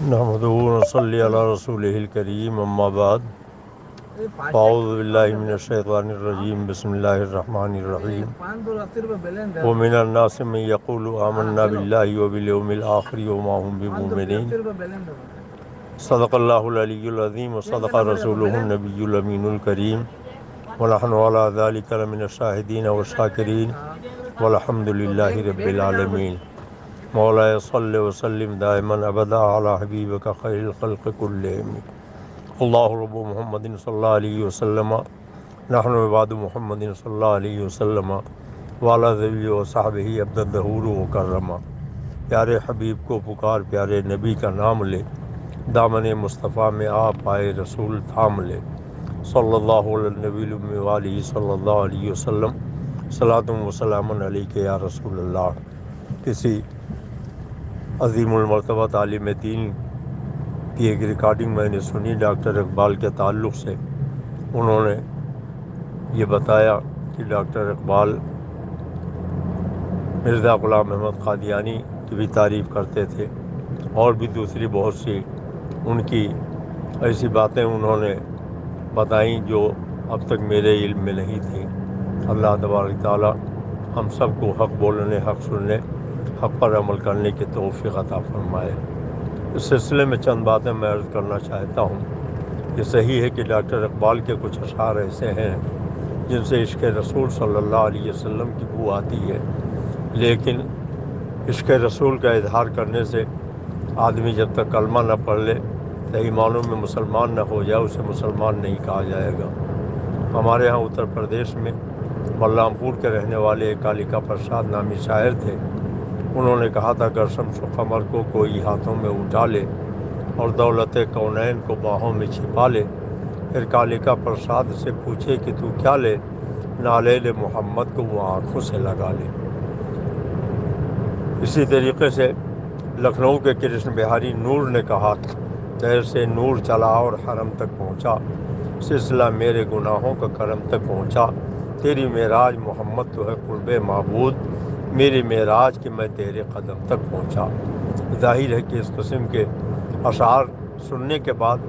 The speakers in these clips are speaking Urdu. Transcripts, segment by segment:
نحمدہ و نصلی علی رسولہ الکریم، اما بعد، اعوذ باللہ من الشیطان الرجیم، بسم اللہ الرحمن الرحیم۔ ومن الناس من یقول آمنا باللہ وبالیوم الآخر وما هم بمؤمنین۔ صدق اللہ العلی العظیم وصدق رسولہ النبی الامین الکریم، ونحن علی ذلک لمن الشاہدین والشاکرین، والحمد للہ رب العالمین۔ مولا صلی وسلم دائما ابدا علی حبیبک خیر الخلق کلہم۔ اللہ رب محمد صلی اللہ علیہ وسلم، نحن عباد محمد صلی اللہ علیہ وسلم، وعلی ذوی وصحبہ عبد الظہور وکرما۔ پیارے حبیب کو پکار، پیارے نبی کا نام لے، دامن مصطفیٰ میں آپ پائے رسول تھام لے۔ صلی اللہ علی النبی الأمی وآلہ صلی اللہ علیہ وسلم، صلاۃ و سلام علیک یا رسول اللہ۔ کسی عظیم المرتبہ عالم دین کی ایک ریکارڈنگ میں نے سنی ڈاکٹر اقبال کے تعلق سے۔ انہوں نے یہ بتایا کہ ڈاکٹر اقبال مرزا غلام احمد قادیانی کی بھی تعریف کرتے تھے، اور بھی دوسری بہت سی ان کی ایسی باتیں انہوں نے بتائیں جو اب تک میرے علم میں نہیں تھیں۔ اللہ تبارک تعالی ہم سب کو حق بولنے، حق سننے، حق پر عمل کرنے کی توفیق عطا فرمائے۔ اس سلسلے میں چند باتیں میں عرض کرنا چاہتا ہوں۔ یہ صحیح ہے کہ ڈاکٹر اقبال کے کچھ اشعار ایسے ہیں جن سے عشق رسول صلی اللہ علیہ وسلم کی بو آتی ہے، لیکن عشق رسول کا اظہار کرنے سے آدمی جب تک کلمہ نہ پڑھ لے، صحیح معنوں میں مسلمان نہ ہو جائے، اسے مسلمان نہیں کہا جائے گا۔ ہمارے ہاں اتر پردیش میں بلرام پور کے رہنے والے ایک کالیکا پرساد نامی شاعر تھے۔ انہوں نے کہا تھا، گر شمس و قمر کو کوئی ہاتھوں میں اٹھا لے اور دولت کونین کو باہوں میں چھپا لے، پھر کالیکا پرساد سے پوچھے کہ تو کیا لے، نالیل محمد کو وہ آنکھوں سے لگا لے۔ اسی طریقے سے لکھنؤ کے کرشن بہاری نور نے کہا، تیر سے نور چلا اور حرم تک پہنچا، سلسلہ میرے گناہوں کا کرم تک پہنچا، تیری معراج محمد تو ہے قرب معبود، میری معراج کہ میں تیرے قدم تک پہنچا۔ ظاہر ہے کہ اس قسم کے اشعار سننے کے بعد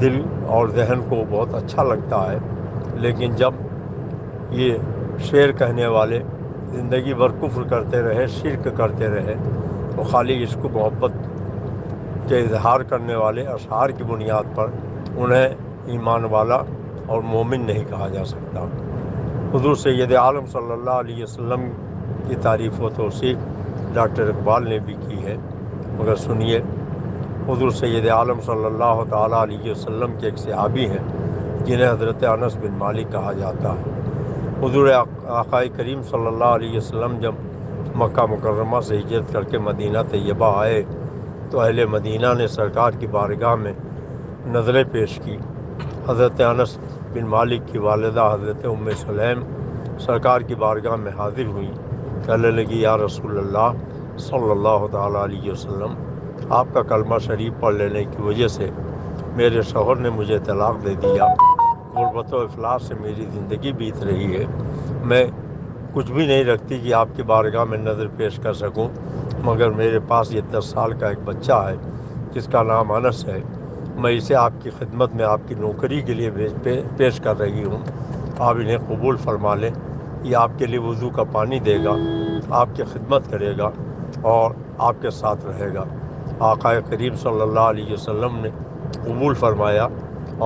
دل اور ذہن کو بہت اچھا لگتا ہے، لیکن جب یہ شعر کہنے والے زندگی بھر کفر کرتے رہے، شرک کرتے رہے، تو خالی عشق و محبت کے اظہار کرنے والے اشعار کی بنیاد پر انہیں ایمان والا اور مومن نہیں کہا جا سکتا۔ حضور سید عالم صلی اللہ علیہ وسلم کی تعریف و توصیف ڈاکٹر اقبال نے بھی کی ہے، مگر سنیے، حضور سید عالم صلی اللہ تعالیٰ علیہ وسلم کے ایک صحابی ہیں جنہیں حضرت انس بن مالک کہا جاتا ہے۔ حضور آقا کریم صلی اللہ علیہ وسلم جب مکہ مکرمہ سے ہجرت کر کے مدینہ طیبہ آئے تو اہل مدینہ نے سرکار کی بارگاہ میں نظریں پیش کی۔ حضرت انس بن مالک کی والدہ حضرت ام سلیم سرکار کی بارگاہ میں حاضر ہوئیں، کہنے لگی، یا رسول اللہ صلی اللہ تعالیٰ علیہ وسلم، آپ کا کلمہ شریف پڑھ لینے کی وجہ سے میرے شوہر نے مجھے طلاق دے دیا، غربت و افلاس سے میری زندگی بیت رہی ہے، میں کچھ بھی نہیں رکھتی کہ آپ کی بارگاہ میں نظر پیش کر سکوں، مگر میرے پاس یہ 10 سال کا ایک بچہ ہے جس کا نام انس ہے، میں اسے آپ کی خدمت میں آپ کی نوکری کے لیے پیش کر رہی ہوں، آپ انہیں قبول فرما لیں، یہ آپ کے لیے وضو کا پانی دے گا، آپ کی خدمت کرے گا اور آپ کے ساتھ رہے گا۔ آقا کریم صلی اللہ علیہ وسلم نے قبول فرمایا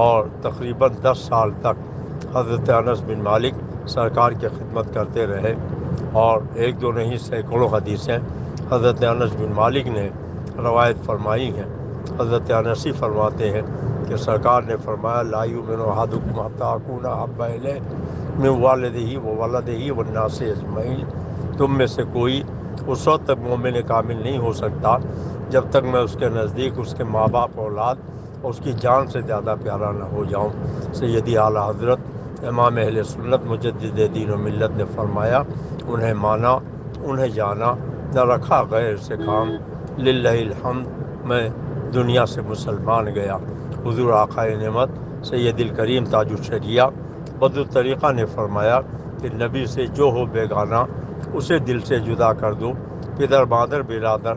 اور تقریباً 10 سال تک حضرت انس بن مالک سرکار کی خدمت کرتے رہے، اور ایک دو نہیں سینکڑوں حدیثیں حضرت انس بن مالک نے روایت فرمائی ہیں۔ حضرت انس ہی فرماتے ہیں کہ سرکار نے فرمایا، لا یؤمن احدکم حتی اکون احب الیہ من والدہ وولدہ والناس اجمعین، تم میں سے کوئی اس وقت تک مومن کامل نہیں ہو سکتا جب تک میں اس کے نزدیک اس کے ماں باپ، اولاد اور اس کی جان سے زیادہ پیارا نہ ہو جاؤں۔ سیدی اعلیٰ حضرت امام اہل سنت مجدد دین و ملت نے فرمایا، انہیں مانا، انہیں جانا، نہ رکھا غیر سے کام، للہ الحمد، میں دنیا سے مسلمان گیا۔ حضور آقا نعمت سید الکریم تاج الشریعہ بدر الطریقہ نے فرمایا کہ نبی سے جو ہو بیگانہ اسے دل سے جدا کر دو، پدر مادر برادر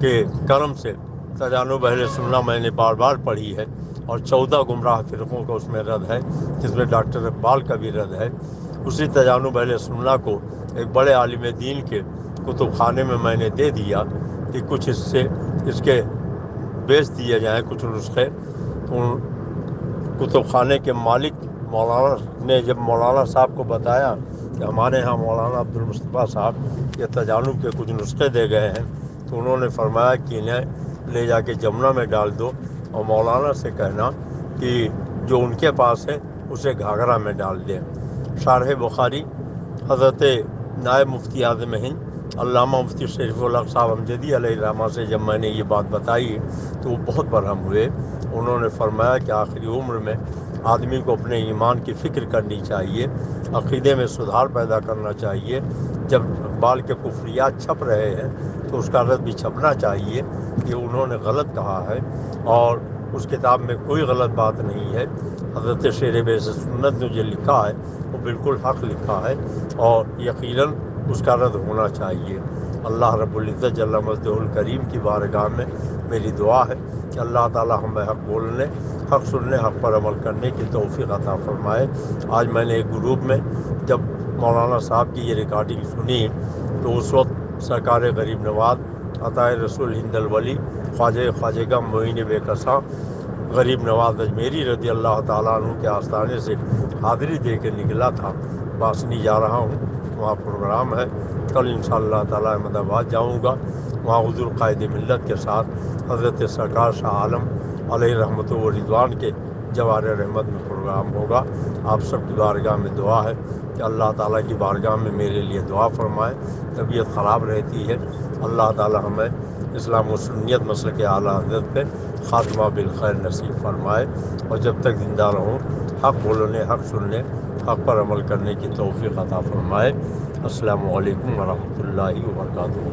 کے کرم سے تجانب اہل سنت میں نے بار بار پڑھی ہے، اور 14 گمراہ فرقوں کا اس میں رد ہے، جس میں ڈاکٹر اقبال کا بھی رد ہے۔ اسی تجانب اہل سنت کو ایک بڑے عالم دین کے کتب خانے میں نے دے دیا کہ کچھ حصے اس کے بیچ دیے جائیں، کچھ نسخے۔ تو کتب خانے کے مالک مولانا نے جب مولانا صاحب کو بتایا کہ ہمارے ہاں مولانا عبدالمصطفیٰ صاحب یہ تجانب کے کچھ نسخے دے گئے ہیں، تو انہوں نے فرمایا کہ انہیں لے جا کے جمنا میں ڈال دو، اور مولانا سے کہنا کہ جو ان کے پاس ہے اسے گھاگرا میں ڈال دیں۔ شارح بخاری حضرت نائب مفتی اعظم ہند علامہ مفتی شریف الحق صاحب امجدی علیہ الرحمہ سے جب میں نے یہ بات بتائی تو وہ بہت برہم ہوئے۔ انہوں نے فرمایا کہ آخری عمر میں آدمی کو اپنے ایمان کی فکر کرنی چاہیے، عقیدے میں سدھار پیدا کرنا چاہیے۔ جب اقبال کے کفریات چھپ رہے ہیں تو اس کا رد بھی چھپنا چاہیے کہ انہوں نے غلط کہا ہے، اور اس کتاب میں کوئی غلط بات نہیں ہے۔ حضرت شیر بیس سنت نے جو لکھا ہے وہ بالکل حق لکھا ہے، اور یقیناً اس کا رد ہونا چاہیے۔ اللہ رب العزت جل مجدہ الکریم کی بارگاہ میں میری دعا ہے کہ اللہ تعالی ہمیں حق بولنے، حق سننے، حق پر عمل کرنے کی توفیق عطا فرمائے۔ آج میں نے ایک گروپ میں جب مولانا صاحب کی یہ ریکارڈنگ سنی تو اس وقت سرکار غریب نواز عطائے رسول ہند الولی خواجہ معین بے کساں غریب نواز اجمیری رضی اللہ تعالیٰ عنہ کے آستانے سے حاضری دے کے نکلا تھا۔ باسنی جا رہا ہوں، وہاں پروگرام ہے، کل انشاءاللہ تعالیٰ احمد آباد جاؤں گا، وہاں حضور قائد ملت کے ساتھ حضرت سرکار شاہ عالم علیہ رحمت و رضوان کے جوار رحمت میں پروگرام ہوگا۔ آپ سب کی بارگاہ میں دعا ہے کہ اللہ تعالیٰ کی بارگاہ میں میرے لیے دعا فرمائے۔ طبیعت خراب رہتی ہے، اللہ تعالیٰ ہمیں اسلام و سنیت مسلک اعلیٰ حضرت پہ خاتمہ بالخیر نصیب فرمائے، اور جب تک زندہ رہوں حق بولنے، حق سننے، حق پر عمل کرنے کی توفیق عطا فرمائے۔ السلام علیکم ورحمۃ اللہ وبرکاتہ۔